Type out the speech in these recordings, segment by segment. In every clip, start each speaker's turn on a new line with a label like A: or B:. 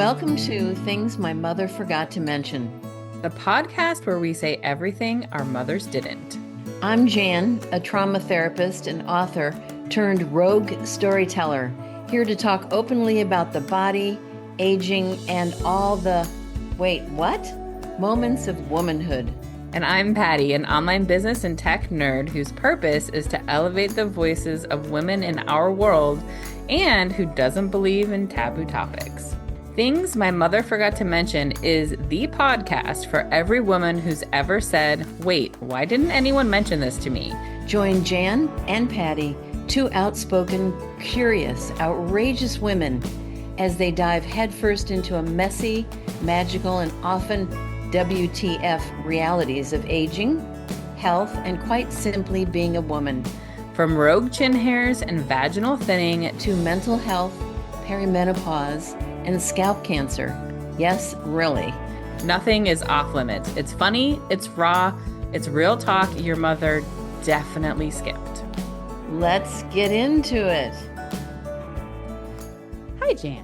A: Welcome to Things My Mother Forgot to Mention.
B: The podcast where we say everything our mothers didn't.
A: I'm Jan, a trauma therapist and author turned rogue storyteller, here to talk openly about the body, aging, and all the, wait, what? Moments of womanhood.
B: And I'm Patti, an online business and tech nerd whose purpose is to elevate the voices of women in our world and who doesn't believe in taboo topics. Things My Mother Forgot to Mention is the podcast for every woman who's ever said, wait, why didn't anyone mention this to me?
A: Join Jan and Patti, two outspoken, curious, outrageous women, as they dive headfirst into a messy, magical, and often WTF realities of aging, health, and quite simply being a woman.
B: From rogue chin hairs and vaginal thinning
A: to mental health, perimenopause, and scalp cancer. Yes, really.
B: Nothing is off limits. It's funny, it's raw, it's real talk your mother definitely skipped.
A: Let's get into it.
B: Hi, Jan.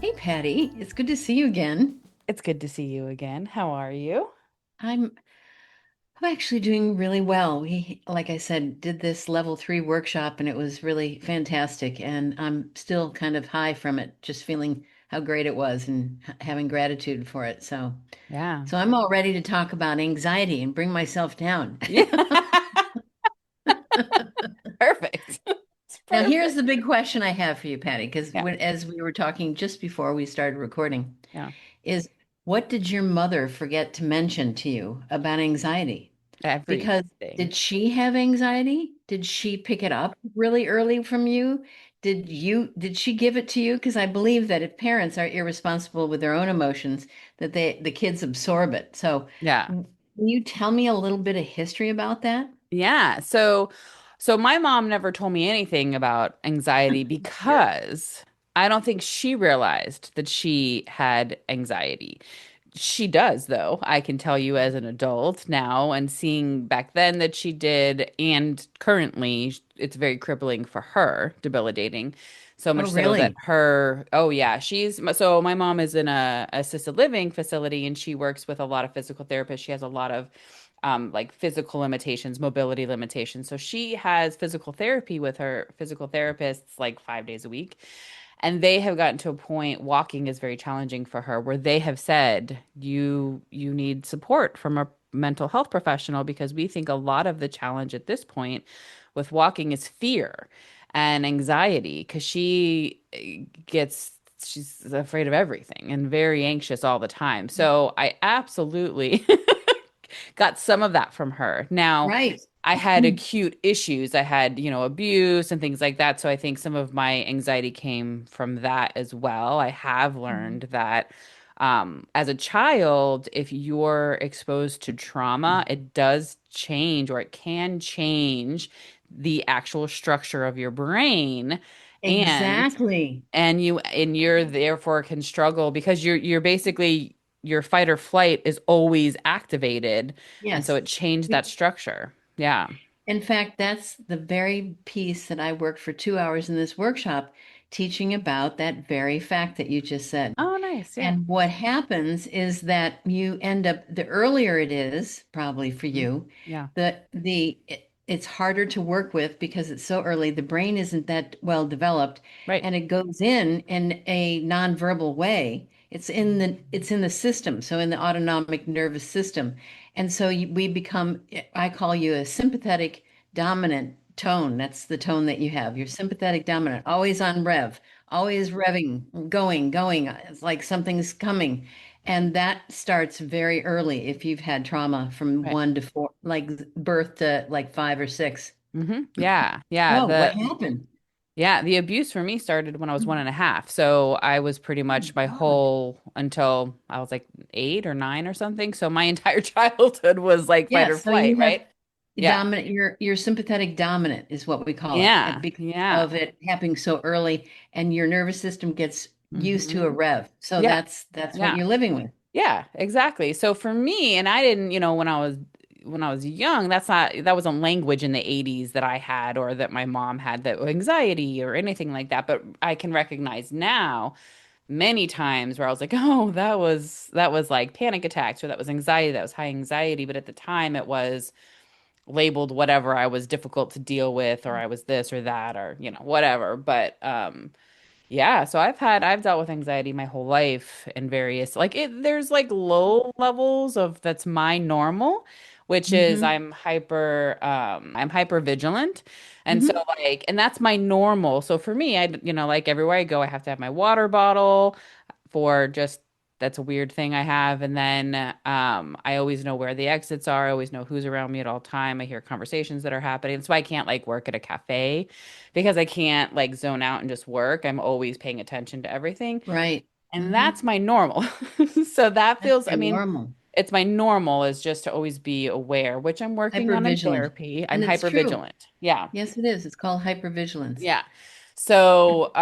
A: Hey, Patti. It's good to see you again.
B: It's good to see you again. How are you?
A: I'm actually doing really well. We, like I said, did this level 3 workshop and it was really fantastic. And I'm still kind of high from it, just feeling how great it was and having gratitude for it. So I'm all ready to talk about anxiety and bring myself down.
B: Yeah. Perfect.
A: Now, here's the big question I have for you, Patti, because as we were talking just before we started recording, is what did your mother forget to mention to you about anxiety? Because did she have anxiety? Did she pick it up really early from you? Did she give it to you? Because I believe that if parents are irresponsible with their own emotions, that the kids absorb it. So can you tell me a little bit of history about that?
B: Yeah. So my mom never told me anything about anxiety because I don't think she realized that she had anxiety. She does, though. I can tell you as an adult now and seeing back then that she did, and currently it's very crippling for her, debilitating. So much so that so my mom is in a assisted living facility and she works with a lot of physical therapists. She has a lot of like physical limitations, mobility limitations. So she has physical therapy with her physical therapists like 5 days a week. And they have gotten to a point, walking is very challenging for her, where they have said, you need support from a mental health professional because we think a lot of the challenge at this point with walking is fear and anxiety because she's afraid of everything and very anxious all the time. So I absolutely got some of that from her. Now,
A: right.
B: I had acute issues. I had, abuse and things like that. So I think some of my anxiety came from that as well. I have learned that as a child, if you're exposed to trauma, it does change or it can change the actual structure of your brain.
A: Exactly.
B: And you're therefore can struggle because you're basically your fight or flight is always activated.
A: Yes.
B: And so it changed that structure. Yeah.
A: In fact, that's the very piece that I worked for 2 hours in this workshop teaching about that very fact that you just said.
B: Oh, nice. Yeah.
A: And what happens is that you end up, the earlier it is, probably for you, it's harder to work with because it's so early. The brain isn't that well developed,
B: right?
A: And it goes in a nonverbal way. It's in the system, so in the autonomic nervous system. And so we become, I call you a sympathetic dominant tone. That's the tone that you have. You're sympathetic dominant, always on rev, always revving, going. It's like something's coming. And that starts very early if you've had trauma from 1 to 4, like birth to like 5 or 6.
B: Mm-hmm. Yeah. Yeah.
A: Oh, what happened?
B: Yeah, the abuse for me started when I was 1.5. So I was pretty much my whole until I was like 8 or 9 or something. So my entire childhood was like fight or flight, right?
A: Dominant, you're sympathetic dominant is what we call it. Because of it happening so early, and your nervous system gets used to a rev. So that's what you're living with.
B: Yeah, exactly. So for me, and I didn't, when I was young, that wasn't language in the 80s that I had or that my mom had, that anxiety or anything like that. But I can recognize now many times where I was like, oh, that was like panic attacks or that was anxiety, that was high anxiety. But at the time it was labeled whatever I was difficult to deal with, or I was this or that, or whatever. But yeah, so I've dealt with anxiety my whole life in various there's like low levels of that's my normal, which is
A: Mm-hmm.
B: I'm hyper vigilant. And so
A: Mm-hmm.
B: and that's my normal. So for me, like everywhere I go, I have to have my water bottle for just that's a weird thing I have. And then I always know where the exits are. I always know who's around me at all time. I hear conversations that are happening. That's why I can't like work at a cafe because I can't like zone out and just work. I'm always paying attention to everything.
A: Right.
B: And
A: Mm-hmm.
B: that's my normal. So that
A: That's
B: feels, I
A: your
B: mean,
A: normal.
B: it's my normal is just to always be aware, which I'm working on in
A: Hypervigilant.
B: therapy. I'm
A: And it's
B: hyper
A: true.
B: vigilant. Yeah.
A: Yes, it is. It's called hypervigilance.
B: Yeah. So,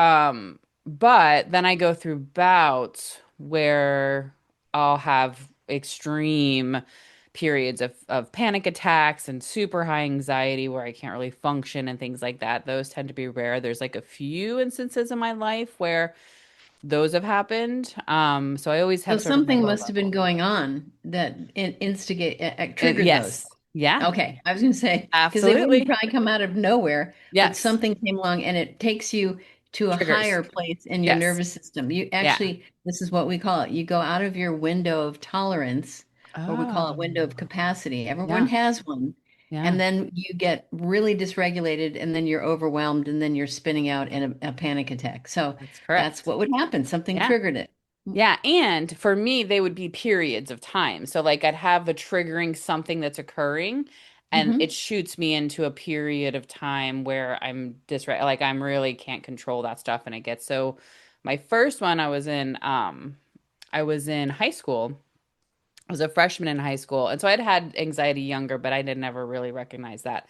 B: but then I go through bouts where I'll have extreme periods of panic attacks and super high anxiety where I can't really function and things like that. Those tend to be rare. There's like a few instances in my life where those have happened. So I always
A: So
B: have sort of my
A: something
B: low
A: must have been
B: level.
A: going on that instigate triggered those.
B: Yes. Yeah,
A: Okay, I was going to say because they wouldn't
B: absolutely.
A: probably come out of nowhere, but
B: Yes.
A: something came along and it takes you to a
B: Triggers.
A: higher place in your
B: Yes.
A: nervous system. You
B: Yeah.
A: actually, this is what we call it. You go out of your window of tolerance, or we call it
B: Oh,
A: window of capacity. Everyone
B: yeah.
A: has one.
B: Yeah.
A: And then you get really dysregulated, and then you're overwhelmed, and then you're spinning out in a panic attack. So
B: That's
A: that's
B: correct.
A: what would happen. Something
B: Yeah.
A: triggered it.
B: Yeah, and for me, they would be periods of time. So like I'd have a triggering something that's occurring and it
A: Hmm.
B: shoots me into a period of time where I'm like I'm really can't control that stuff and it gets so my first one I was in high school. I was a freshman in high school. And so I'd had anxiety younger, but I didn't ever really recognize that.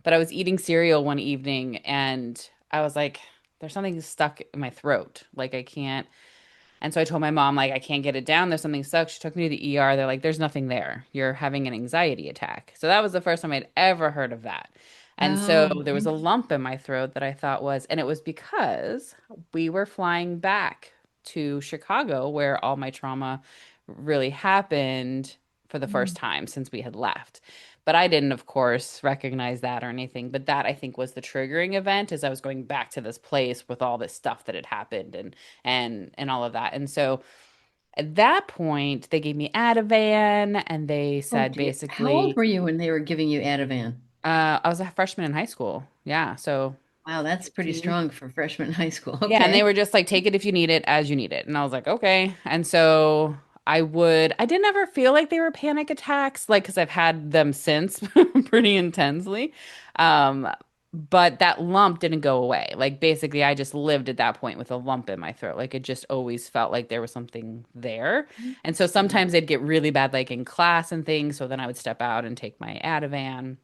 B: But I was eating cereal one evening and I was like, there's something stuck in my throat. Like I can't and so I told my mom, like, I can't get it down. There's something stuck. She took me to the ER. They're like, there's nothing there. You're having an anxiety attack. So that was the first time I'd ever heard of that. And so
A: Oh,
B: there was a lump in my throat that I thought was, and it was because we were flying back to Chicago where all my trauma really happened for the first time since we had left. But I didn't, of course, recognize that or anything. But that I think was the triggering event as I was going back to this place with all this stuff that had happened and all of that. And so at that point, they gave me Ativan and they
A: oh
B: said
A: dear. How old
B: basically,
A: were you when they were giving you Ativan?
B: I was a freshman in high school. Yeah. So
A: Wow, that's pretty
B: 15.
A: strong for freshman in high school.
B: Yeah. And they
A: Okay.
B: were just like, take it if you need it, as you need it. And I was like, okay. And so I didn't ever feel like they were panic attacks, like, because I've had them since pretty intensely. Um, but that lump didn't go away. Like, basically, I just lived at that point with a lump in my throat. Like, it just always felt like there was something there. And so
A: Interesting.
B: sometimes they'd get really bad, like in class and things. So then I would step out and take my Ativan.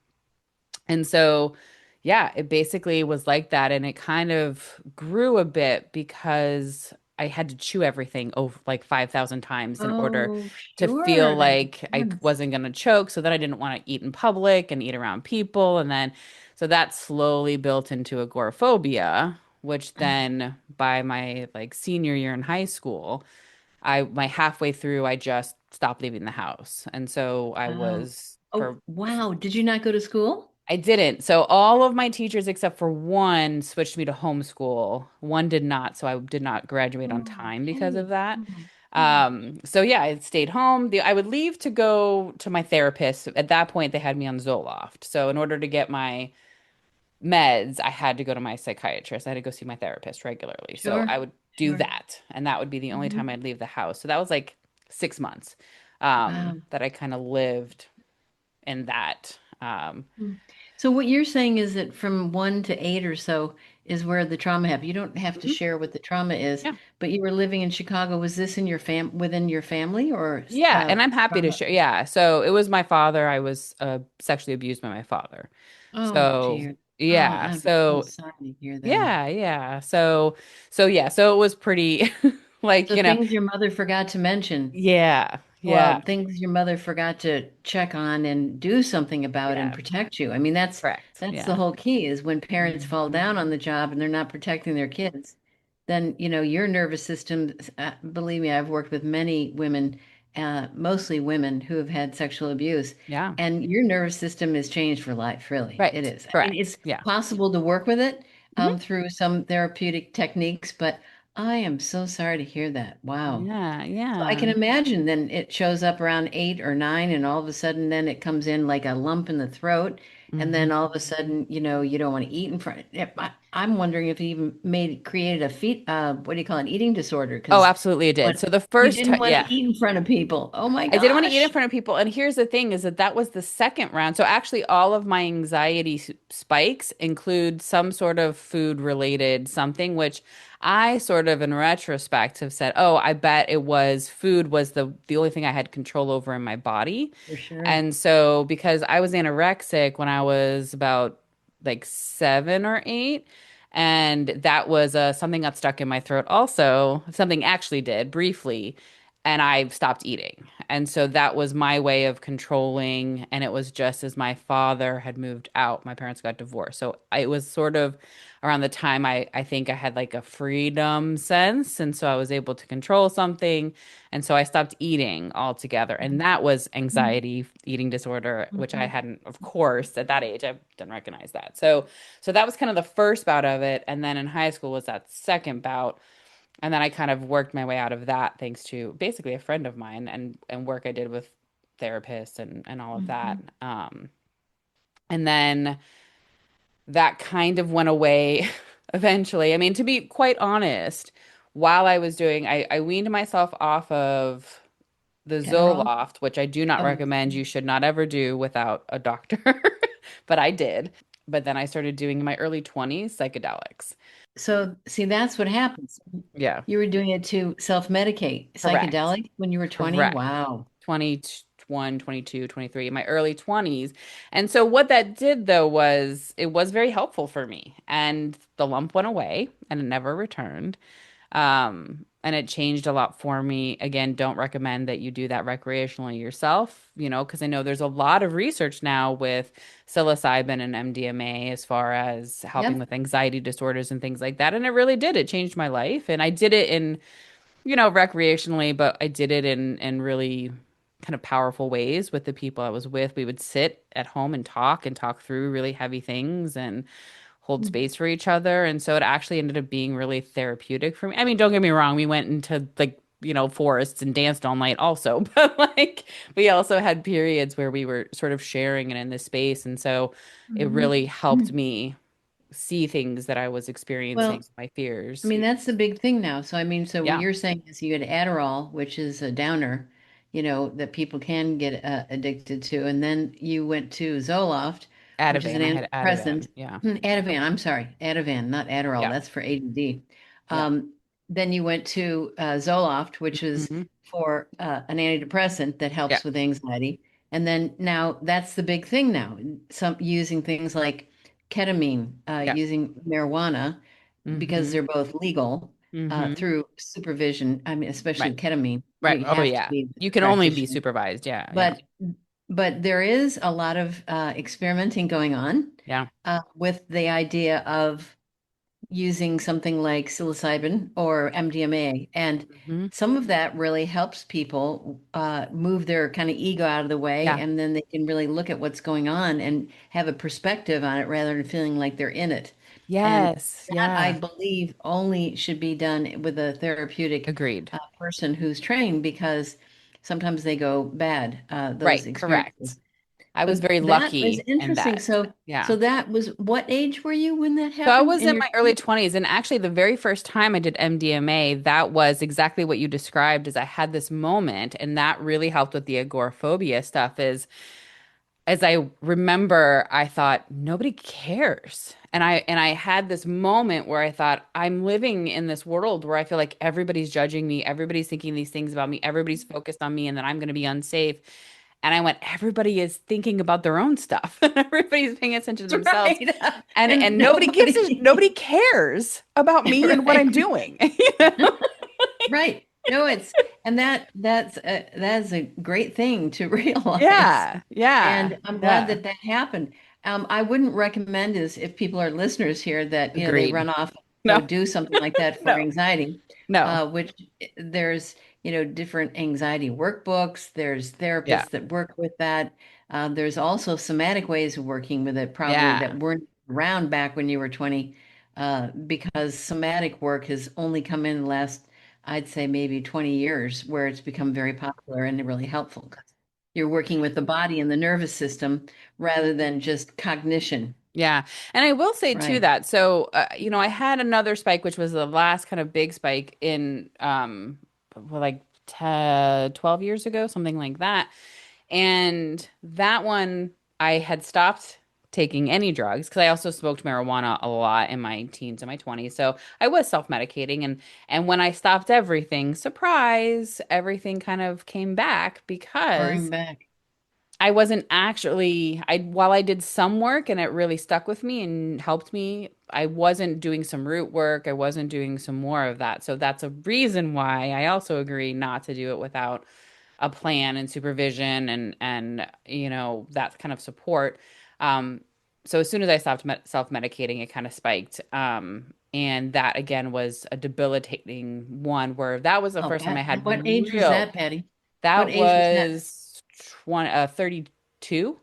B: And so, yeah, it basically was like that. And it kind of grew a bit because I had to chew everything over like 5,000 times in order
A: Oh,
B: to feel
A: sure. That
B: like
A: makes
B: I
A: sense.
B: wasn't going to choke. So then I didn't want to eat in public and eat around people. And then, so that slowly built into agoraphobia, which then by my like senior year in high school, my halfway through, I just stopped leaving the house. And so I
A: Wow.
B: was
A: Oh,
B: for
A: wow. Did you not go to school?
B: I didn't. So all of my teachers except for one switched me to homeschool. One did not, so I did not graduate on
A: Oh,
B: time because of
A: okay.
B: that.
A: Oh my gosh.
B: So yeah, I stayed home. I would leave to go to my therapist. At that point, they had me on Zoloft. So in order to get my meds, I had to go to my psychiatrist. I had to go see my therapist regularly. So I
A: Sure.
B: would do
A: Sure.
B: that, and that would be the only time
A: Hmm.
B: I'd leave the house. So that was like 6 months
A: Wow.
B: that I kind of lived in that.
A: Hmm. So what you're saying is that from 1 to 8 or so is where the trauma happened. You don't have to
B: Mhm.
A: share what the trauma is,
B: Yeah.
A: but you were living in Chicago. Was this in your within your family or
B: Yeah, and I'm happy to
A: trauma?
B: share. Yeah, so it was my father. I was sexually abused by my father.
A: Oh
B: So
A: dear. Oh,
B: yeah,
A: I'm so
B: so
A: sorry to hear that.
B: yeah. So yeah, so it was pretty like,
A: So things your mother forgot to mention.
B: yeah,
A: Well, things your mother forgot to check on and do something about and
B: yeah,
A: protect you. I mean, that's
B: correct.
A: that's the
B: Yeah.
A: whole key is when parents fall
B: Mhm.
A: down on the job and they're not protecting their kids. then your nervous system, believe me, I've worked with many women, mostly women who have had sexual abuse,
B: Yeah.
A: and your nervous system is changed for life, really. It
B: Right.
A: is. I mean,
B: Correct.
A: it's
B: Yeah.
A: possible to work with it
B: Mhm.
A: through some therapeutic techniques, but I am so sorry to hear that. Wow.
B: Yeah.
A: So I can
B: Yeah.
A: imagine then it shows up around 8 or 9, and all of a sudden then it comes in like a lump in the throat, and
B: Mhm.
A: then all of a sudden, you don't want to eat in front. I'm wondering if it even created a what do you call it, eating disorder?
B: Oh,
A: Because
B: absolutely it did.
A: when
B: So the
A: you
B: first
A: didn't
B: time,
A: want to
B: yeah.
A: eat in front of people. Oh my
B: I didn't want to eat in
A: gosh.
B: front of people. And here's the thing is that that was the second round. So actually all of my anxiety spikes include some sort of food related something, which I sort of in retrospect have said, oh, I bet it was food was the only thing I had control over in my body.
A: For sure.
B: And so because I was anorexic when I was about like 7 or 8, and that was something got stuck in my throat also, something actually did briefly, and I stopped eating. And so that was my way of controlling. And it was just as my father had moved out, my parents got divorced. So it was sort of around the time I think I had like a freedom sense. And so I was able to control something. And so I stopped eating altogether. And that was anxiety eating disorder, which I
A: Mhm.
B: hadn't, of course, at that age, I didn't recognize that. So that was kind of the first bout of it. And then in high school was that second bout. And then I kind of worked my way out of that thanks to basically a friend of mine and work I did with therapists and all of that.
A: Mhm.
B: And then that kind of went away eventually. I mean, to be quite honest, while I was doing, I weaned myself off of the
A: Adderall?
B: Zoloft, which I do not
A: Oh.
B: recommend. You should not ever do without a doctor, but I did. But then I started doing in my early 20s psychedelics.
A: So, see, that's what happens.
B: Yeah,
A: You were doing it to self-medicate.
B: correct.
A: Psychedelic when you were 20?
B: Correct.
A: Wow.
B: 21, 22, 23, in my early 20s. And so what that did though was it was very helpful for me. And the lump went away and it never returned. And it changed a lot for me. Again, don't recommend that you do that recreationally yourself, because I know there's a lot of research now with psilocybin and MDMA as far as helping
A: Yep.
B: with anxiety disorders and things like that. And it really did. It changed my life. And I did it in recreationally, but I did it in really kind of powerful ways with the people I was with. We would sit at home and talk through really heavy things and hold space for each other. And so it actually ended up being really therapeutic for me. I mean, don't get me wrong, we went into like, forests and danced all night also, but like we also had periods where we were sort of sharing and in this space. And so it
A: Mhm.
B: really helped me see things that I was experiencing,
A: Well,
B: my
A: I
B: fears.
A: mean, that's the big thing now. So, I mean, so what
B: Yeah.
A: you're saying is you had Adderall, which is a downer, that people can get addicted to. And then you went to Zoloft, which is an
B: Ativan. I had
A: antidepressant.
B: Ativan. Yeah.
A: Ativan, I'm sorry, Ativan, not Adderall.
B: Yeah.
A: That's for ADD.
B: Yeah.
A: Then you went to Zoloft, which is
B: Hmm.
A: for an antidepressant that
B: Yeah.
A: helps with anxiety. And then now that's the big thing now. Some using things like ketamine,
B: Yeah.
A: using marijuana because
B: Hmm.
A: they're both legal
B: Hmm.
A: through supervision. I mean,
B: Right.
A: especially ketamine,
B: Right.
A: you
B: Oh,
A: have to
B: yeah.
A: be with
B: You
A: a
B: can only be
A: practitioner.
B: supervised. Yeah. Yeah.
A: But there is a lot of experimenting going on
B: Yeah.
A: with the idea of using something like psilocybin or MDMA, and
B: Hmm.
A: some of that really helps people move their kind of ego out of the way,
B: Yeah.
A: and then they can really look at what's going on and have a perspective on it rather than feeling like they're in it. And
B: Yes.
A: that, I
B: Yeah.
A: believe, only should be done with a therapeutic
B: Agreed.
A: person who's trained because sometimes they go bad, those
B: Right. Correct.
A: experiences.
B: I was
A: But
B: very
A: that is
B: lucky in
A: interesting.
B: that.
A: So
B: Yeah.
A: that was, what age were you when that
B: So I
A: happened
B: was
A: in
B: in
A: your
B: my early 20s, and actually the very first time I did MDMA, that was exactly what you described. Is I had this moment, and that really helped with the agoraphobia stuff. Is as I remember, I thought nobody cares. And I had this moment where I thought I'm living in this world where I feel like everybody's judging me, everybody's thinking these things about me, everybody's focused on me and that I'm going to be unsafe. And I went, everybody is thinking about their own stuff and everybody's paying attention to themselves.
A: right.
B: And
A: And
B: nobody gives a
A: nobody,
B: nobody cares about me and what I'm
A: right.
B: doing. You know?
A: Right. No, and that's a great thing to realize.
B: Yeah, yeah,
A: And I'm glad
B: yeah.
A: that that happened. I wouldn't recommend is if people are listeners here that, they
B: Agreed.
A: run off. go
B: No,
A: do something like that for
B: no,
A: anxiety,
B: no.
A: which there's, different anxiety workbooks. There's
B: Yeah.
A: therapists that work with that. There's also somatic ways of working with it, probably
B: Yeah.
A: that weren't around back when you were 20, because somatic work has only come in the last, I'd say maybe 20 years, where it's become very popular and really helpful. 'Cause you're working with the body and the nervous system rather than just cognition.
B: Yeah. And I will say too
A: Right.
B: that, so, I had another spike, which was the last kind of big spike in, well, like 12 years ago, something like that. And that one, I had stopped taking any drugs because I also smoked marijuana a lot in my teens and my 20s. So I was self-medicating, and when I stopped everything, surprise, everything kind of came back
A: Roaring
B: because
A: back.
B: I wasn't actually, while I did some work and it really stuck with me and helped me, I wasn't doing some root work. I wasn't doing some more of that. So that's a reason why I also agree not to do it without a plan and supervision and that kind of support. Um, so as soon as I stopped self-medicating, it kind of spiked. And that again was a debilitating one where that was the
A: Oh,
B: first time I
A: At
B: had
A: what age was
B: real,
A: that, Patty? What
B: that
A: age was that?
B: was 32.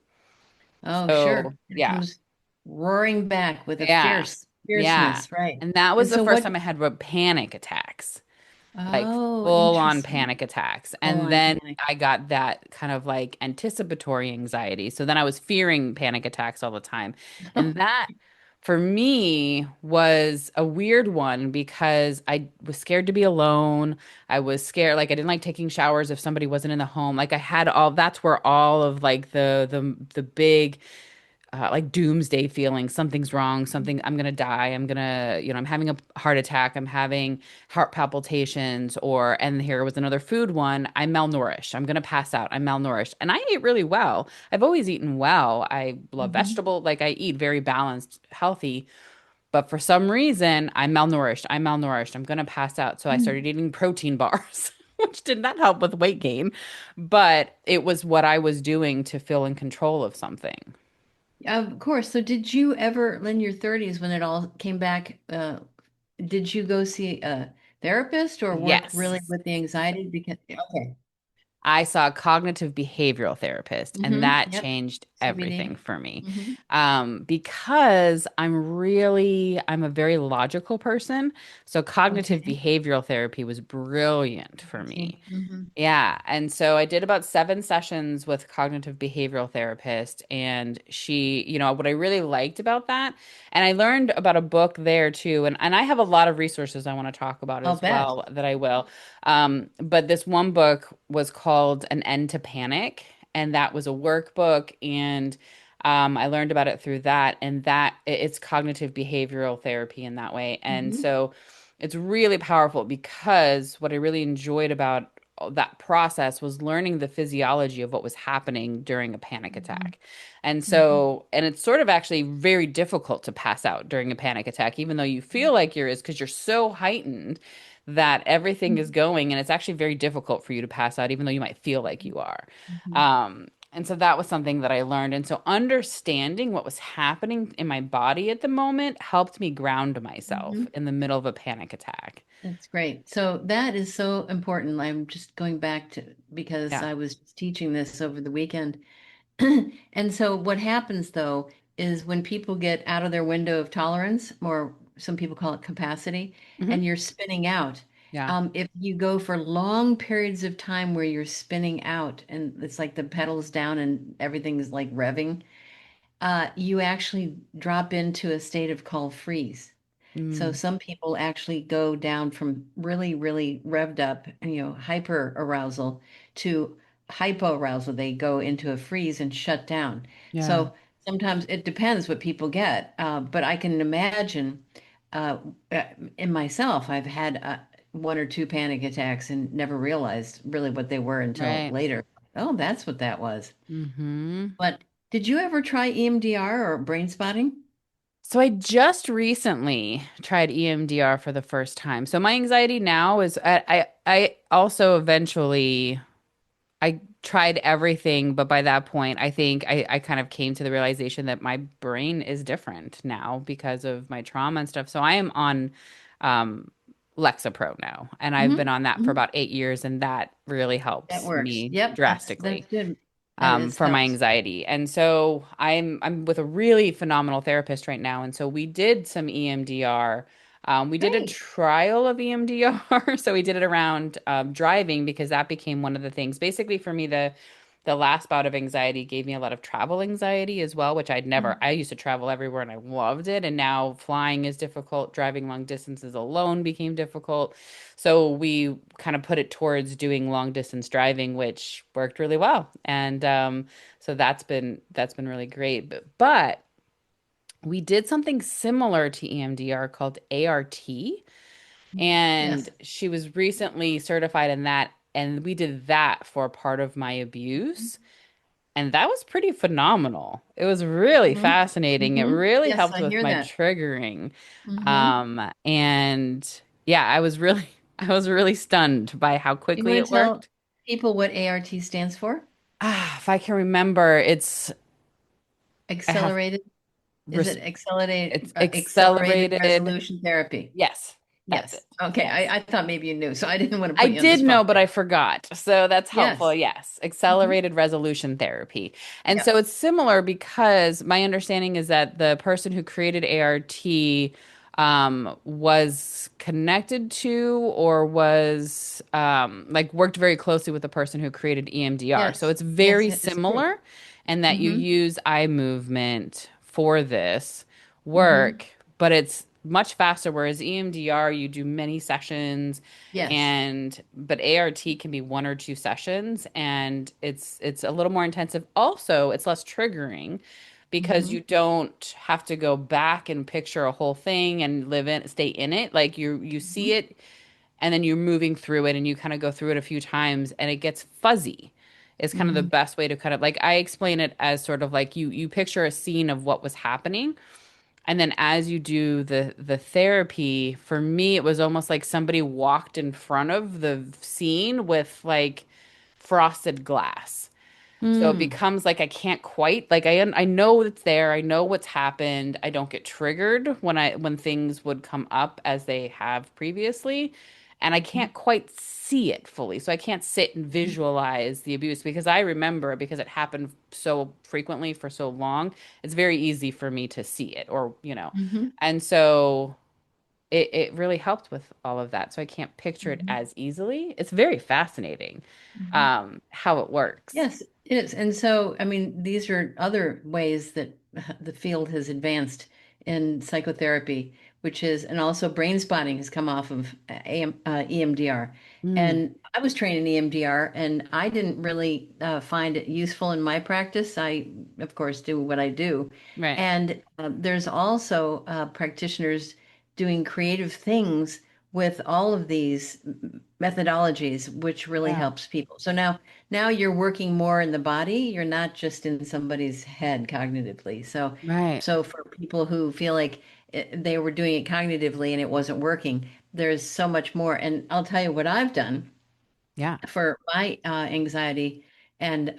A: Oh, sure.
B: So
A: It
B: yeah,
A: comes roaring back with a
B: yeah,
A: fierce
B: yeah.
A: fierceness, right?
B: And that was
A: And
B: the
A: so
B: first
A: what?
B: time I had panic attacks, like
A: Oh,
B: full on
A: interesting.
B: panic attacks.
A: Full
B: And
A: on
B: then
A: panic.
B: I got that kind of like anticipatory anxiety. So then I was fearing panic attacks all the time. And that for me was a weird one because I was scared to be alone. I was scared, like I didn't like taking showers if somebody wasn't in the home. Like I had all, that's where all of like the big like doomsday feeling, something's wrong, something, I'm gonna die, I'm having a heart attack, I'm having heart palpitations, and here was another food one, I'm malnourished, I'm gonna pass out, I'm malnourished. And I ate really well. I've always eaten well. I love
A: Mhm.
B: vegetable, like I eat very balanced, healthy, but for some reason, I'm malnourished, I'm gonna pass out. So I started eating protein bars. Which did not help with weight gain, but it was what I was doing to feel in control of something.
A: Of course. So did you ever, in your 30s, when it all came back, did you go see a therapist or work really
B: Yes.
A: with the anxiety? Because, okay.
B: I saw a cognitive behavioral therapist, and that
A: Yep.
B: changed everything
A: CBD.
B: for me.
A: Mm-hmm.
B: Because I'm a very logical person. So cognitive
A: Okay.
B: behavioral therapy was brilliant for me.
A: Easy. Mm-hmm.
B: Yeah. And so I did about 7 sessions with cognitive behavioral therapist. And what I really liked about that, and I learned about a book there too. And I have a lot of resources I want to talk about
A: I'll
B: as
A: bet.
B: well that I will. But this one book was called An End to Panic. And that was a workbook. And I learned about it through that. And it's cognitive behavioral therapy in that way. And
A: Mm-hmm.
B: so it's really powerful because what I really enjoyed about that process was learning the physiology of what was happening during a panic
A: Mm-hmm.
B: attack. And
A: Mm-hmm.
B: so, and it's sort of actually very difficult to pass out during a panic attack, even though you feel like you're is because you're so heightened that everything is going, and it's actually very difficult for you to pass out, even though you might feel like you are.
A: Mm-hmm.
B: And so that was something that I learned. And so understanding what was happening in my body at the moment helped me ground myself
A: Mm-hmm.
B: in the middle of a panic attack.
A: That's great. So that is so important. I'm just going back to because
B: Yeah.
A: I was teaching this over the weekend. And so what happens though is when people get out of their window of tolerance, or some people call it capacity,
B: Hmm.
A: and you're spinning out.
B: Yeah.
A: If you go for long periods of time where you're spinning out and it's like the pedals down and everything's like revving, you actually drop into a state of called freeze. So
B: Mm.
A: some people actually go down from really, really revved up, hyper arousal to hypo arousal. They go into a freeze and shut down.
B: Yeah.
A: So sometimes it depends what people get. But I can imagine uh, uh, in myself, I've had one or two panic attacks and never realized really what they were until
B: Right.
A: later. Oh, that's what that was.
B: Hmm.
A: But did you ever try EMDR or brain spotting?
B: So I just recently tried EMDR for the first time. So my anxiety now is I also eventually I tried everything, but by that point, I think I kind of came to the realization that my brain is different now because of my trauma and stuff. So I am on um, Lexapro now, and I've been
A: Hmm.
B: on that for
A: Hmm.
B: about 8 years, and that really
A: That
B: helps
A: works.
B: me
A: Yep, that's
B: drastically
A: good. That is
B: for my
A: helps.
B: anxiety. And so I'm with a really phenomenal therapist right now. And so we did some EMDR. We did a
A: Great.
B: trial of EMDR. So we did it around driving because that became one of the things. Basically, for me, the last bout of anxiety gave me a lot of travel anxiety as well, which I used to travel everywhere and I loved it. And now flying is difficult. Driving long distances alone became difficult. So we kind of put it towards doing long distance driving, which worked really well. And so that's been really great. But we did something similar to EMDR called ART, and
A: Yes.
B: she was recently certified in that. And we did that for part of my abuse. And that was pretty phenomenal. It was really
A: Hmm.
B: fascinating. It
A: Hmm.
B: really
A: Yes,
B: helped
A: I
B: with
A: hear
B: my
A: that.
B: triggering.
A: Hmm.
B: And yeah, I was really stunned by how
A: You
B: quickly
A: want
B: it
A: to tell
B: worked.
A: people what ART stands for?
B: If I can remember, I have
A: Accelerated. Is
B: res
A: it accelerated
B: it's
A: accelerated
B: accelerated.
A: resolution therapy?
B: Yes, that's it.
A: Yes. Okay.
B: Yes.
A: I thought maybe you knew, so I didn't want to
B: I
A: put you on the
B: did know,
A: spot
B: but
A: there.
B: I forgot. So that's helpful.
A: Yes.
B: Yes.
A: Hmm.
B: Accelerated resolution therapy. And
A: Yep.
B: so it's similar because my understanding is that the person who created ART was connected to or was like worked very closely with the person who created EMDR. So
A: Yes.
B: it's
A: Yes,
B: very
A: it is true.
B: similar and that you
A: Hmm.
B: use eye movement for this
A: Hmm.
B: work, but it's much faster. Whereas EMDR, you do many sessions
A: Yes.
B: and but ART can be 1 or 2 sessions and it's a little more intensive. Also, it's less triggering because
A: Hmm.
B: you don't have to go back and picture a whole thing and stay in it. Like you see
A: Hmm.
B: it and then you're moving through it and you kind of go through it a few times and it gets fuzzy. It's kind of the
A: Hmm.
B: best way to kind of like I explain it as sort of like you picture a scene of what was happening and then as you do the therapy, for me, it was almost like somebody walked in front of the scene with like frosted glass. So it
A: Mm.
B: becomes like I can't quite like I know it's there. I know what's happened. I don't get triggered when things would come up as they have previously, and I can't quite see it fully. So I can't sit and visualize the abuse because I remember it because it happened so frequently for so long. It's very easy for me to see it or.
A: Hmm.
B: And so it really helped with all of that. So I can't picture it
A: Hmm.
B: as easily. It's very fascinating
A: Hmm.
B: how it works.
A: Yes, it is. And so, I mean, these are other ways that the field has advanced in psychotherapy, which is, and also brain spotting has come off of EMDR.
B: Mm,
A: And I was trained in EMDR, and I didn't really find it useful in my practice. I, of course, do what I do.
B: right.
A: And there's also practitioners doing creative things with all of these methodologies, which really
B: Yeah.
A: helps people. So now you're working more in the body. You're not just in somebody's head cognitively. So,
B: Right.
A: so for people who feel like they were doing it cognitively and it wasn't working, there's so much more. And I'll tell you what I've done
B: Yeah.
A: for my anxiety and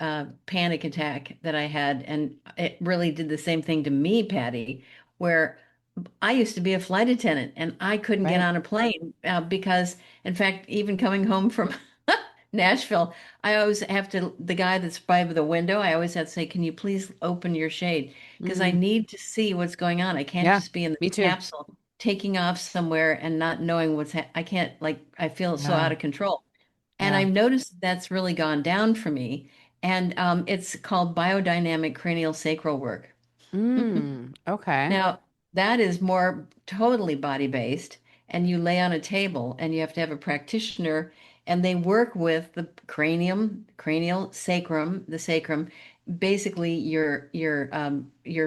A: panic attack that I had. And it really did the same thing to me, Patty, where I used to be a flight attendant and I couldn't get
B: Right.
A: on a plane because, in fact, even coming home from Nashville, I always have to, the guy that's by the window, I always have to say, can you please open your shade? Because I
B: Mm,
A: need to see what's going on. I can't
B: yeah.
A: just be in
B: Me
A: this
B: too.
A: capsule taking off somewhere and not knowing I can't, like, I feel so
B: Yeah.
A: out of control. And
B: Yeah.
A: I've noticed that's really gone down for me. And it's called biodynamic cranial sacral work.
B: Okay.
A: Now, that is more totally body based, and you lay on a table and you have to have a practitioner, and they work with the cranial sacrum, the sacrum, basically your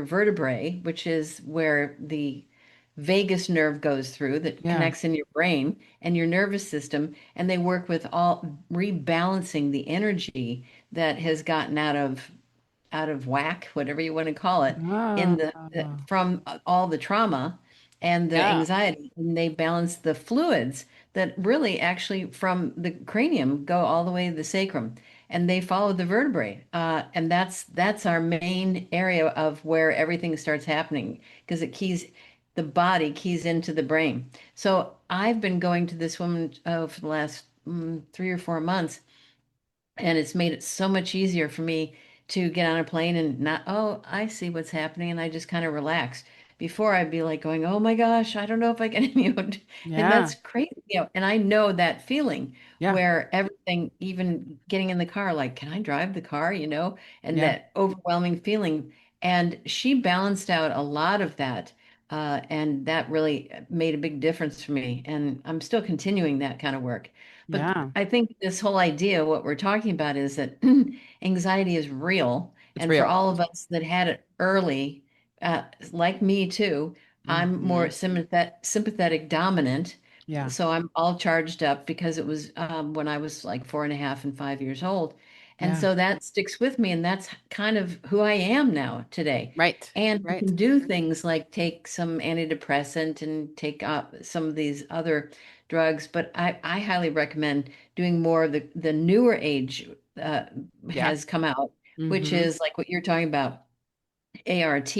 A: vertebrae, which is where the vagus nerve goes through that
B: Yeah.
A: connects in your brain and your nervous system, and they work with all rebalancing the energy that has gotten out of whack, whatever you want to call it, in
B: Ah,
A: the from all the trauma and the
B: yeah.
A: anxiety, and they balance the fluids that really actually from the cranium go all the way to the sacrum. and they follow the vertebrae. And that's our main area of where everything starts happening because the body keys into the brain. So I've been going to this woman for the last 3 or 4 months, and it's made it so much easier for me to get on a plane and not, oh, I see what's happening, and I just kind of relax. Before I'd be like going, oh my gosh, I don't know if I can, and
B: Yeah.
A: that's crazy, and I know that feeling
B: Yeah.
A: where everything, even getting in the car, like, can I drive the car, and
B: Yeah.
A: that overwhelming feeling. And she balanced out a lot of that. And that really made a big difference for me. And I'm still continuing that kind of work. But
B: Yeah.
A: I think this whole idea, what we're talking about is that anxiety is real.
B: It's
A: And for
B: real.
A: all of us that had it early, like me too, I'm more
B: Hmm.
A: sympathetic dominant.
B: Yeah.
A: So I'm all charged up because it was when I was like 4.5 and 5 years old. And
B: Yeah.
A: so that sticks with me. And that's kind of who I am now today.
B: Right.
A: And you
B: Right.
A: can do things like take some antidepressant and take some of these other drugs, but I highly recommend doing more of the newer age uh,
B: Yeah.
A: has come out, which
B: Hmm.
A: is like what you're talking about, ART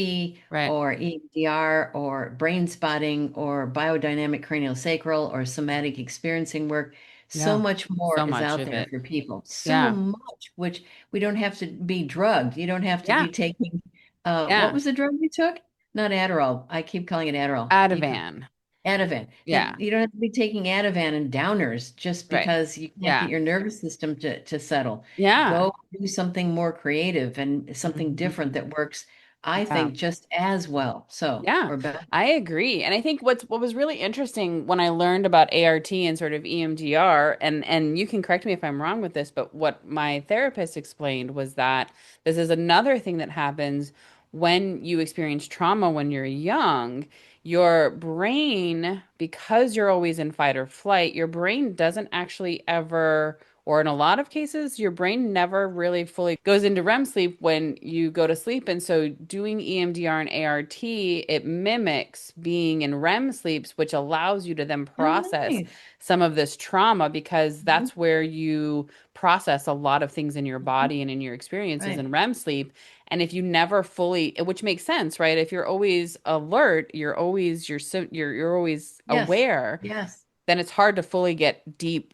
B: Right.
A: or EMDR or brain spotting or biodynamic craniosacral or somatic experiencing work. So
B: Yeah.
A: much more
B: So
A: is
B: much
A: out
B: of
A: there
B: it.
A: for people. So
B: Yeah.
A: much, which we don't have to be drugged. You don't have to
B: Yeah.
A: be taking, what
B: Yeah.
A: was the drug you took? Not Adderall. I keep calling it Adderall. What do you call
B: Ativan.
A: Ativan.
B: Yeah.
A: You don't have to be taking Ativan and downers just
B: Right.
A: because you can't get
B: Yeah.
A: your nervous system to settle.
B: Yeah.
A: Go do something more creative and something different
B: Hmm.
A: that works, I
B: Yeah.
A: think, just as well. So,
B: Yeah,
A: or better.
B: I agree. And I think what was really interesting when I learned about ART and sort of EMDR, and you can correct me if I'm wrong with this, but what my therapist explained was that this is another thing that happens when you experience trauma when you're young. Your brain, because you're always in fight or flight, your brain doesn't actually ever, or in a lot of cases, your brain never really fully goes into REM sleep when you go to sleep. And so doing EMDR and ART, it mimics being in REM sleeps, which allows you to then
A: Oh,
B: process
A: nice.
B: some of this trauma because
A: Mhm,
B: that's where you process a lot of things in your
A: mhm.
B: body and in your experiences
A: Right.
B: in REM sleep. And if you never fully, which makes sense, right? If you're always alert, you're always
A: Yes.
B: aware,
A: Yes.
B: then it's hard to fully get deep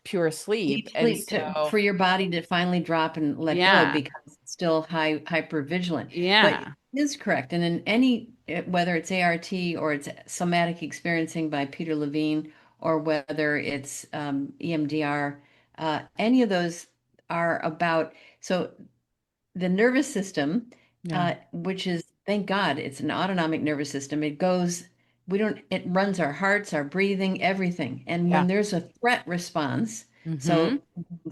B: pure sleep.
A: Deep
B: And
A: sleep
B: so,
A: for your body to finally drop and let go
B: yeah,
A: because it's still hyper vigilant. But it
B: yeah,
A: is correct. And in any, whether it's ART or it's somatic experiencing by Peter Levine or whether it's EMDR, any of those are about, so the nervous system,
B: yeah,
A: which is, thank God, it's an autonomic nervous system. It runs our hearts, our breathing, everything. And
B: yeah.
A: when there's a threat response,
B: Mm-hmm.
A: so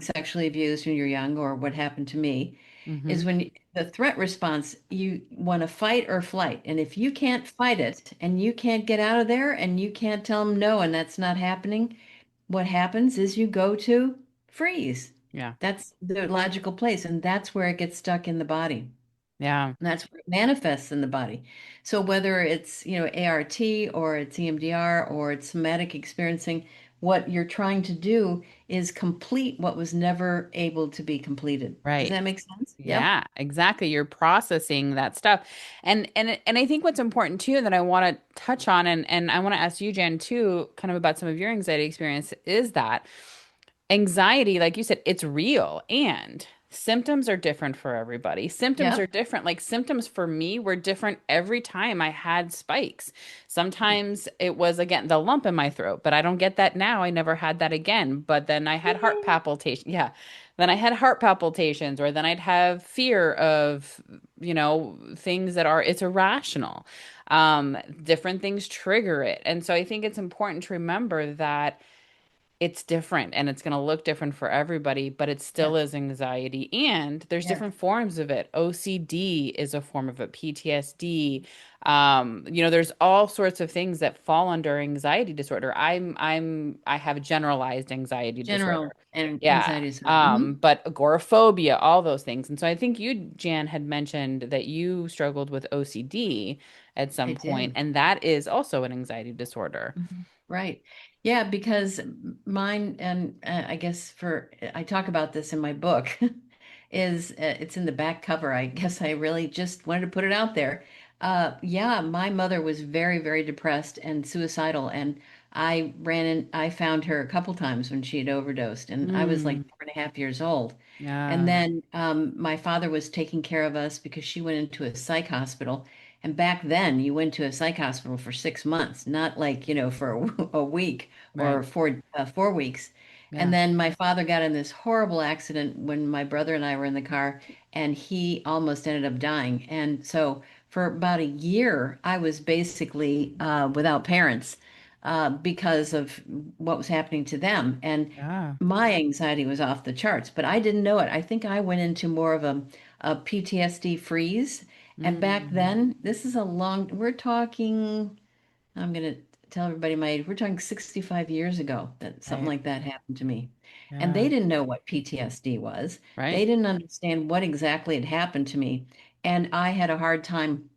A: sexually abused when you're young, or what happened to me,
B: Mm-hmm.
A: is when the threat response, you want to fight or flight. And if you can't fight it and you can't get out of there and you can't tell them no, and that's not happening, what happens is you go to freeze.
B: Yeah.
A: That's the logical place, and that's where it gets stuck in the body.
B: Yeah.
A: And that's where it manifests in the body. So whether it's, ART or it's EMDR or it's somatic experiencing, what you're trying to do is complete what was never able to be completed. Does
B: Right.
A: that make sense? Yep.
B: Yeah, exactly. You're processing that stuff. And I think what's important too that I want to touch on and I want to ask you, Jan, too, kind of about some of your anxiety experience is that anxiety, like you said, it's real and symptoms are different for everybody. Symptoms are
A: Yep.
B: different. Like symptoms for me were different every time I had spikes. Sometimes it was again the lump in my throat, but I don't get that now. I never had that again. But then I had heart palpitation. Yeah. Then I had heart palpitations, or then I'd have fear of, things that are, it's irrational. Different things trigger it. And so I think it's important to remember that it's different and it's going to look different for everybody, but it still
A: Yes.
B: is anxiety. And there's
A: Yes.
B: different forms of it. OCD is a form of it, PTSD. There's all sorts of things that fall under anxiety disorder. I have generalized anxiety disorder.
A: General and
B: Yeah.
A: anxiety disorder. Mhm.
B: But agoraphobia, all those things. And so I think you, Jan, had mentioned that you struggled with OCD. at
A: I
B: some point,
A: do.
B: and that is also an anxiety disorder.
A: Mhm. Right. Yeah, because mine, and I guess I talk about this in my book, is it's in the back cover. I guess I really just wanted to put it out there. Yeah, my mother was very, very depressed and suicidal, and I found her a couple times when she had overdosed, and I was like
B: Mm,
A: 4.5 years old. And
B: yeah,
A: then my father was taking care of us because she went into a psych hospital. And back then, you went to a psych hospital for 6 months, not like, for a week
B: right.
A: or 4 weeks. And
B: Yeah.
A: then my father got in this horrible accident when my brother and I were in the car, and he almost ended up dying. And so for about a year, I was basically without parents because of what was happening to them. And
B: Yeah.
A: my anxiety was off the charts, but I didn't know it. I think I went into more of a PTSD freeze. And back
B: Mm,
A: then, this is we're talking, I'm going to tell everybody my age, we're talking 65 years ago that something
B: right.
A: like that happened to me. And
B: Yeah.
A: they didn't know what PTSD was.
B: Right.
A: They didn't understand what exactly had happened to me. And I had a hard time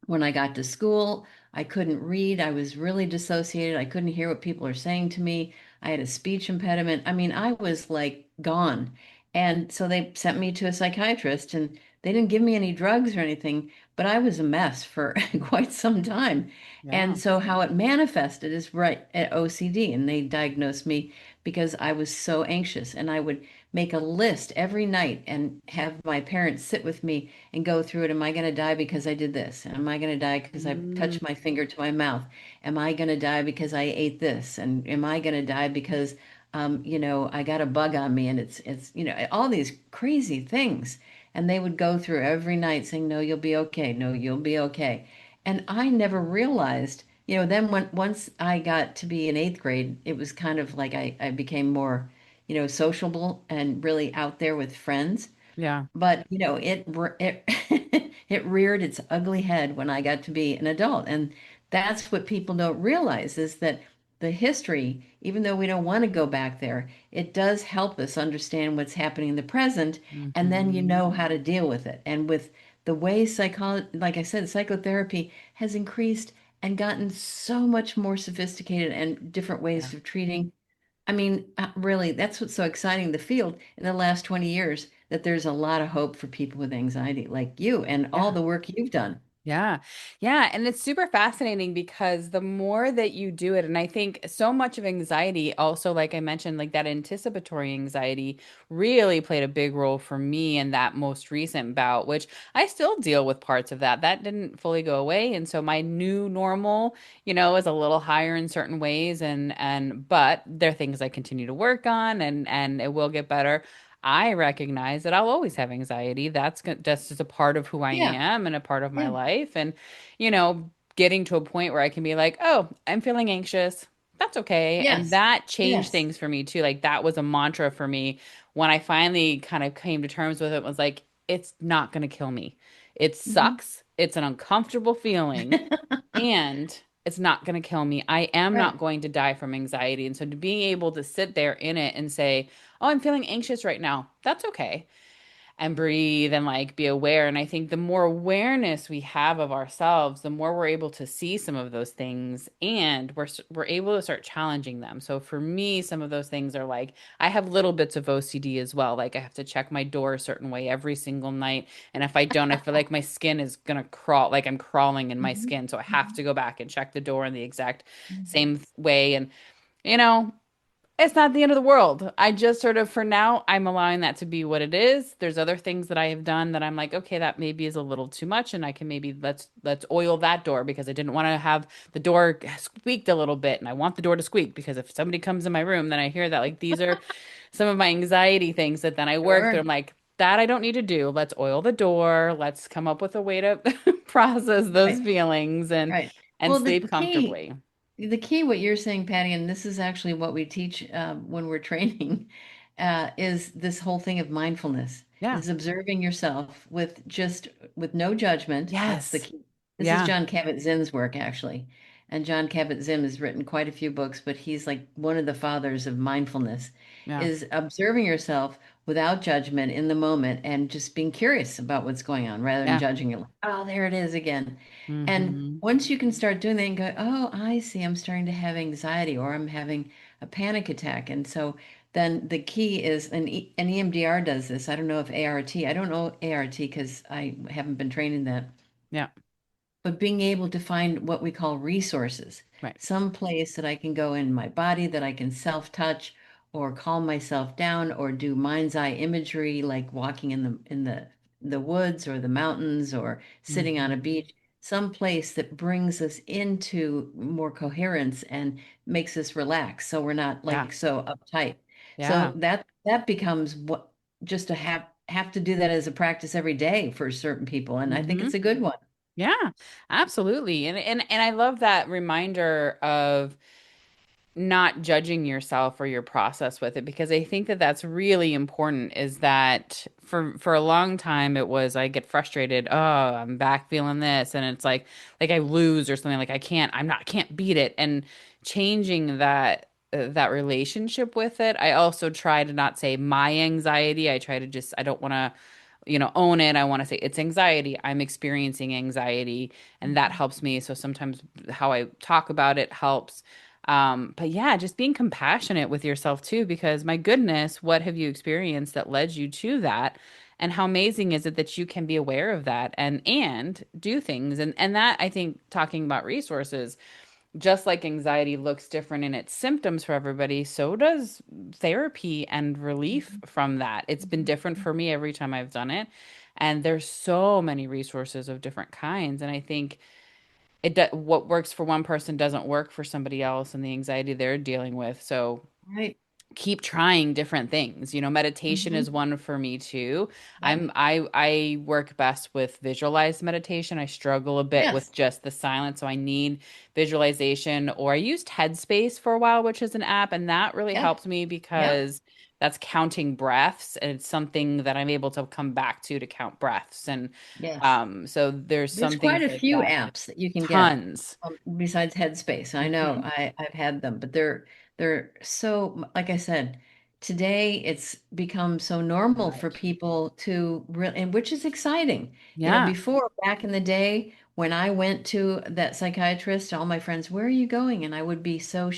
A: when I got to school. I couldn't read. I was really dissociated. I couldn't hear what people are saying to me. I had a speech impediment. I mean, I was like gone. And so they sent me to a psychiatrist, and they didn't give me any drugs or anything, but I was a mess for quite some time.
B: Yeah.
A: And so how it manifested is right at OCD, and they diagnosed me because I was so anxious, and I would make a list every night and have my parents sit with me and go through it. Am I going to die because I did this? Am I going to die because I
B: Mm,
A: touched my finger to my mouth? Am I going to die because I ate this? And am I going to die because, I got a bug on me, and it's all these crazy things. And they would go through every night saying, no, you'll be okay. No, you'll be okay. And I never realized, then once I got to be in eighth grade, it was kind of like I became more, sociable and really out there with friends.
B: yeah.
A: But it it reared its ugly head when I got to be an adult, and that's what people don't realize is that the history, even though we don't want to go back there, it does help us understand what's happening in the present, and then you
B: Hmm.
A: know how to deal with it. And with the way psychology, like I said, psychotherapy has increased and gotten so much more sophisticated and different
B: Yeah.
A: ways of treating. I mean, really, that's what's so exciting, the field in the last 20 years, that there's a lot of hope for people with anxiety like you and all
B: Yeah.
A: the work you've done.
B: Yeah. Yeah. And it's super fascinating because the more that you do it, and I think so much of anxiety, also, like I mentioned, like that anticipatory anxiety really played a big role for me in that most recent bout, which I still deal with parts of that. That didn't fully go away. And so my new normal, is a little higher in certain ways. But there are things I continue to work on and it will get better. I recognize that I'll always have anxiety. That's just a part of who I
A: Yeah,
B: am and a part of my
A: yeah,
B: life. And, you know, getting to a point where I can be like, oh, I'm feeling anxious. That's okay. And
A: yes,
B: that changed
A: yes.
B: things for me too. Like that was a mantra for me when I finally kind of came to terms with it, was like, it's not going to kill me. It
A: Mhm.
B: sucks. It's an uncomfortable feeling and it's not going to kill me. I am
A: Right.
B: not going to die from anxiety. And so to being able to sit there in it and say, oh, I'm feeling anxious right now, that's okay, and breathe and like be aware. And I think the more awareness we have of ourselves, the more we're able to see some of those things and we're able to start challenging them. So for me, some of those things are like I have little bits of OCD as well. Like I have to check my door a certain way every single night. And if I don't, I feel like my skin is gonna crawl, like I'm crawling in my
A: Mhm.
B: skin. So I have
A: Mhm.
B: to go back and check the door in the exact
A: Mhm.
B: same way. And you know, it's not the end of the world. I just sort of, for now, I'm allowing that to be what it is. There's other things that I have done that I'm like, okay, that maybe is a little too much, and I can maybe let's oil that door because I didn't want to have the door squeaked a little bit, and I want the door to squeak because if somebody comes in my room, then I hear that. Like these are some of my anxiety things that then I work through.
A: Sure.
B: I'm like, that I don't need to do. Let's oil the door. Let's come up with a way to process those
A: Right.
B: feelings
A: Right.
B: and
A: Well, the
B: sleep
A: key,
B: comfortably.
A: the key, what you're saying, Patty, and this is actually what we teach when we're training, is this whole thing of mindfulness,
B: Yeah.
A: is observing yourself with no judgment. That's the
B: Yes.
A: key. This is
B: Yeah.
A: John Kabat-Zinn's work, actually. And John Kabat-Zinn has written quite a few books, but he's like one of the fathers of mindfulness,
B: Yeah.
A: is observing yourself without judgment in the moment and just being curious about what's going on rather than
B: Yeah.
A: judging it. Like, oh, there it is again. And
B: Hmm.
A: once you can start doing that and go, oh, I see, I'm starting to have anxiety or I'm having a panic attack. And so then the key is, and EMDR does this. I don't know if ART, I don't know ART because I haven't been trained in that,
B: Yeah.
A: but being able to find what we call resources,
B: Right.
A: some place that I can go in my body that I can self-touch or calm myself down or do mind's eye imagery like walking in the woods or the mountains or sitting on a
B: Hmm.
A: beach, some place that brings us into more coherence and makes us relax so we're not
B: Yeah.
A: like so uptight. So
B: Yeah.
A: that becomes what just to have to do that as a practice every day for certain people, and I think
B: Hmm.
A: it's a good one.
B: Yeah, absolutely. And I love that reminder of not judging yourself or your process with it, because I think that that's really important. Is that for a long time it was I get frustrated, oh, I'm back feeling this, and it's like I lose or something, like can't beat it, and changing that relationship with it. I also try to not say my anxiety. I try to just, I don't want to own it. I want to say it's anxiety. I'm experiencing anxiety, and that
A: Mhm.
B: helps me. So sometimes how I talk about it helps. But yeah, just being compassionate with yourself too, because my goodness, what have you experienced that led you to that? And how amazing is it that you can be aware of that and do things? And that, I think, talking about resources, just like anxiety looks different in its symptoms for everybody, so does therapy and relief
A: Mhm.
B: from that. It's been different
A: Mhm.
B: for me every time I've done it. And there's so many resources of different kinds. And I think what works for one person doesn't work for somebody else and the anxiety they're dealing with. So
A: Right.
B: keep trying different things. Meditation is
A: Hmm.
B: one for me too.
A: Yep.
B: I work best with visualized meditation. I struggle a bit with
A: Yes.
B: just the silence, so I need visualization. Or I used Headspace for a while, which is an app, and that really
A: Yep.
B: helped me
A: Yep.
B: because that's counting breaths, and it's something that I'm able to come back to count breaths. And
A: Yes.
B: so there's
A: There's
B: some
A: quite
B: things
A: a
B: like
A: few
B: that.
A: apps that you can get
B: Tons.
A: besides Headspace. I know
B: Hmm.
A: I've had them, but they're so like I said, today it's become so normal for
B: Right.
A: people to really, and which is exciting.
B: Yeah.
A: Before back in the day when I went to that psychiatrist, all my friends, where are you going? And I would be so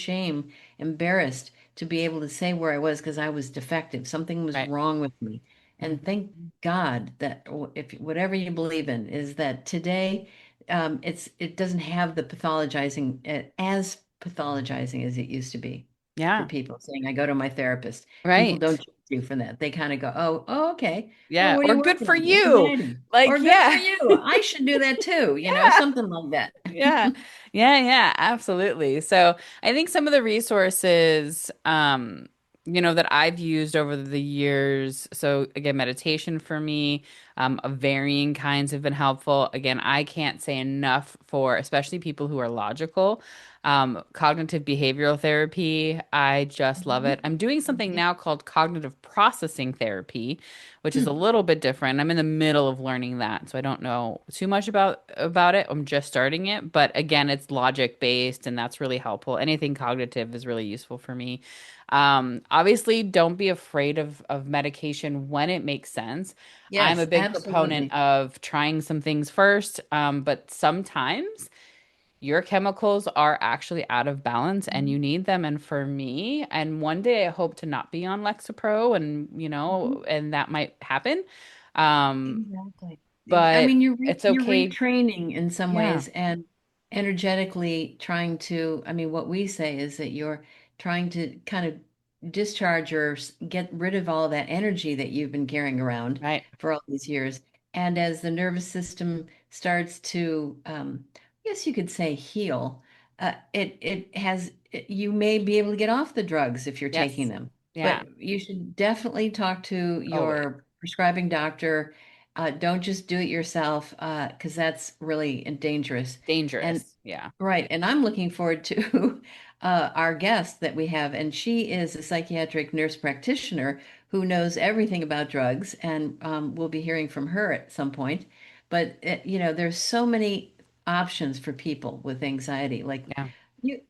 A: embarrassed to be able to say where I was because I was defective. Something was
B: Right.
A: wrong with me. And thank
B: Mhm.
A: God that if whatever you believe in is that today it doesn't have the pathologizing as pathologizing as it used to be for
B: Yeah.
A: people saying I go to my therapist. People
B: Right.
A: don't judge you for that. They kind of go, oh, okay. Oh,
B: Yeah.
A: what are
B: Or
A: you
B: good
A: working
B: for
A: on?
B: you.
A: Anxiety.
B: Like,
A: Or good for
B: yeah.
A: you. I should do that too,
B: Yeah.
A: something like that.
B: Yeah. Yeah. Yeah. Absolutely. So I think some of the resources, that I've used over the years. So again, meditation for me, of varying kinds have been helpful. Again, I can't say enough for especially people who are logical. Cognitive behavioral therapy, I just love it.
A: Mhm.
B: I'm doing something
A: Yeah.
B: now called cognitive processing therapy, which is a
A: Hmm.
B: little bit different. I'm in the middle of learning that, so I don't know too much about it. I'm just starting it, but again, it's logic based, and that's really helpful. Anything cognitive is really useful for me. Obviously, don't be afraid of medication when it makes sense. I'm a
A: Yes,
B: big proponent
A: absolutely.
B: of trying some things first, but sometimes your chemicals are actually out of balance and
A: Mhm.
B: you need them. And for me, and one day I hope to not be on Lexapro, and
A: Mhm.
B: and that might happen. Um,
A: Exactly. I
B: but
A: mean,
B: it's
A: you're
B: okay.
A: retraining in some
B: Yeah,
A: ways and energetically trying to, I mean, what we say is that you're trying to kind of discharge or get rid of all that energy that you've been carrying around
B: right.
A: for all these years. And as the nervous system starts to, I guess you could say heal, you may be able to get off the drugs if you're taking
B: Yes.
A: them.
B: Yeah,
A: But you should definitely talk to
B: always.
A: your prescribing doctor. Don't just do it yourself, because that's really dangerous. And
B: Dangerous. Yeah.
A: right, and I'm looking forward to our guest that we have, and she is a psychiatric nurse practitioner who knows everything about drugs, and we'll be hearing from her at some point. But there's so many options for people with anxiety. Like
B: Yeah.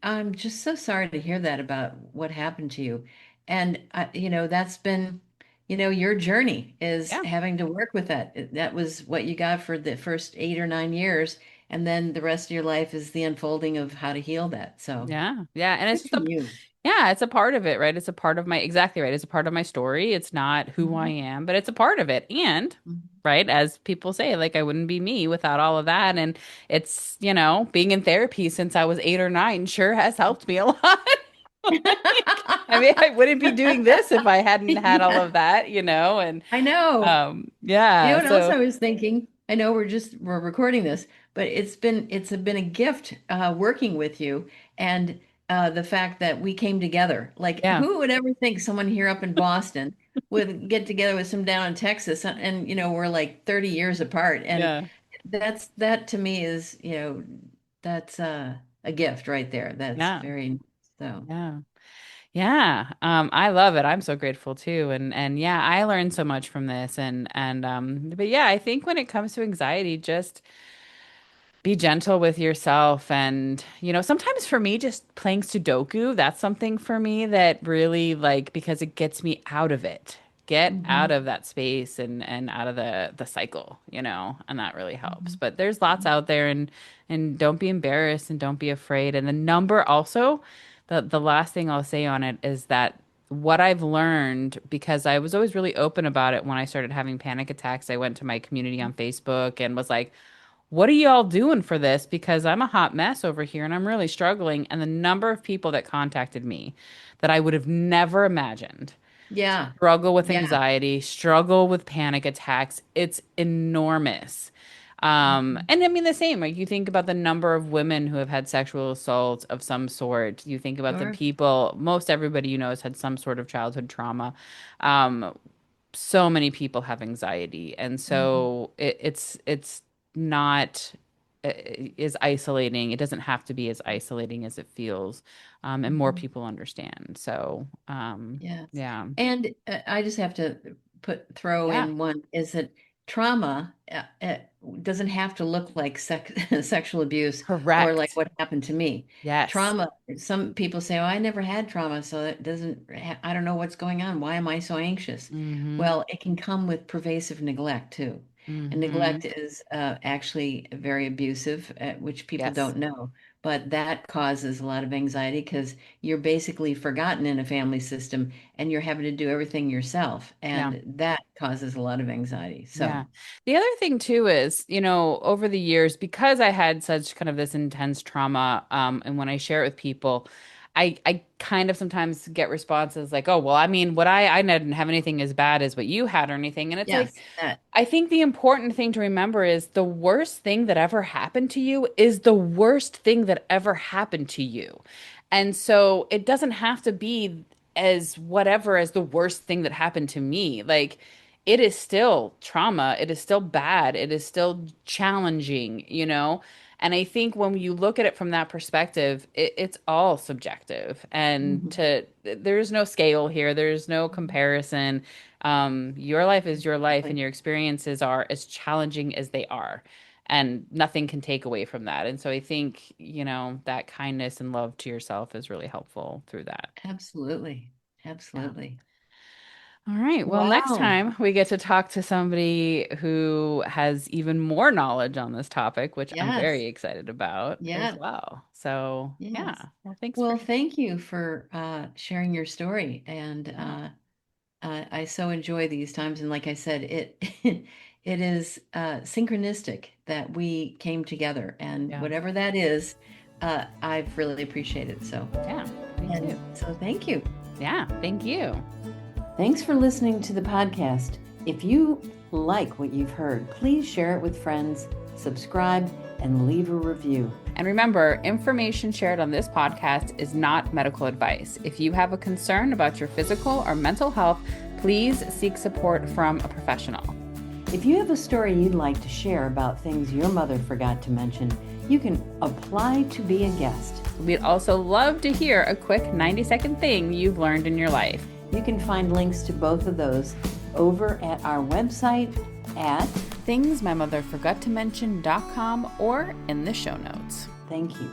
A: I'm just so sorry to hear that about what happened to you, and that's been your journey is
B: Yeah.
A: having to work with that. That was what you got for the first 8 or 9 years, and then the rest of your life is the unfolding of how to heal that. So
B: Yeah. Yeah. And it's
A: good
B: just
A: for you.
B: yeah, it's a part of it, right? It's a part of my, exactly right. It's a part of my story. It's not who I
A: Mhm.
B: am, but it's a part of it. And,
A: Mhm.
B: right, as people say, like I wouldn't be me without all of that. And it's, being in therapy since I was 8 or 9 sure has helped me a lot. Like, I mean, I wouldn't be doing this if I hadn't had all
A: Yeah,
B: of that, and
A: I know. You know
B: yeah,
A: what else
B: so
A: I was thinking? I know we're recording this, but it's been a gift working with you, and the fact that we came together. Like,
B: yeah,
A: who would ever think someone here up in Boston would get together with some down in Texas, and we're like 30 years apart, and
B: yeah,
A: that to me is that's a gift right there. That's
B: yeah,
A: very so.
B: yeah. Yeah, I love it. I'm so grateful too. And yeah, I learned so much from this but yeah, I think when it comes to anxiety, just be gentle with yourself and sometimes for me just playing Sudoku, that's something for me that really like because it gets me out of it. Get out
A: Mhm,
B: of that space and out of the cycle, and that really helps.
A: mhm,
B: But there's lots out there and don't be embarrassed and don't be afraid. And the number also, the last thing I'll say on it is that what I've learned, because I was always really open about it when I started having panic attacks, I went to my community on Facebook and was like, what are y'all doing for this? Because I'm a hot mess over here and I'm really struggling. And the number of people that contacted me that I would have never imagined
A: yeah,
B: struggle with
A: yeah.
B: anxiety, struggle with panic attacks, it's enormous.
A: Mhm.
B: And I mean the same, like you think about the number of women who have had sexual assault of some sort. You think about the
A: Sure.
B: people, most everybody has had some sort of childhood trauma. Um, so many people have anxiety, and
A: Mhm,
B: so it's not is isolating. It doesn't have to be as isolating as it feels, and more
A: mhm.
B: people understand. So,
A: Yes.
B: yeah,
A: And I just have to throw
B: yeah,
A: in one is that trauma doesn't have to look like sexual abuse or like
B: correct.
A: what happened to me.
B: Yes.
A: Trauma, some people say, "Oh, I never had trauma, so it doesn't, I don't know what's going on. Why am I so anxious?"
B: Mm-hmm.
A: Well, it can come with pervasive neglect too. And
B: Mm-hmm.
A: neglect is actually very abusive, which people
B: Yes.
A: don't know. But that causes a lot of anxiety because you're basically forgotten in a family system and you're having to do everything yourself.
B: Yeah.
A: And that causes a lot of anxiety. So,
B: Yeah. The other thing too is, over the years, because I had such kind of this intense trauma, and when I share it with people, I kind of sometimes get responses like, oh, well, I mean, what I didn't have anything as bad as what you had or anything. And it's like,
A: yes, that.
B: I think the important thing to remember is the worst thing that ever happened to you is the worst thing that ever happened to you. And so it doesn't have to be as whatever as the worst thing that happened to me. Like it is still trauma. It is still bad. It is still challenging. And I think when you look at it from that perspective, it's all subjective. And
A: Mhm.
B: there's no scale here. There's no comparison. Your life is your life, and
A: Exactly.
B: your experiences are as challenging as they are. And nothing can take away from that. And so I think, that kindness and love to yourself is really helpful through that.
A: Absolutely.
B: Yeah.
A: Absolutely.
B: All right. Well, next
A: Wow.
B: time we get to talk to somebody who has even more knowledge on this topic, which I'm
A: Yes.
B: very excited about as
A: Yes.
B: well. So, yeah.
A: Yes.
B: Well, thanks for,
A: Well, thank you for sharing your story. And
B: yeah.
A: I so enjoy these times. And like I said, it is synchronistic that we came together. And
B: Yeah.
A: whatever that is, I've really appreciated it. So,
B: Yeah. Me
A: and
B: too.
A: so thank you.
B: Yeah. Thank you.
A: Thanks for listening to the podcast. If you like what you've heard, please share it with friends, subscribe, and leave a review.
B: And remember, information shared on this podcast is not medical advice. If you have a concern about your physical or mental health, please seek support from a professional.
A: If you have a story you'd like to share about things your mother forgot to mention, you can apply to be a guest.
B: We'd also love to hear a quick 90-second thing you've learned in your life.
A: You can find links to both of those over at our website at
B: thingsmymotherforgottomention.com or in the show notes.
A: Thank you.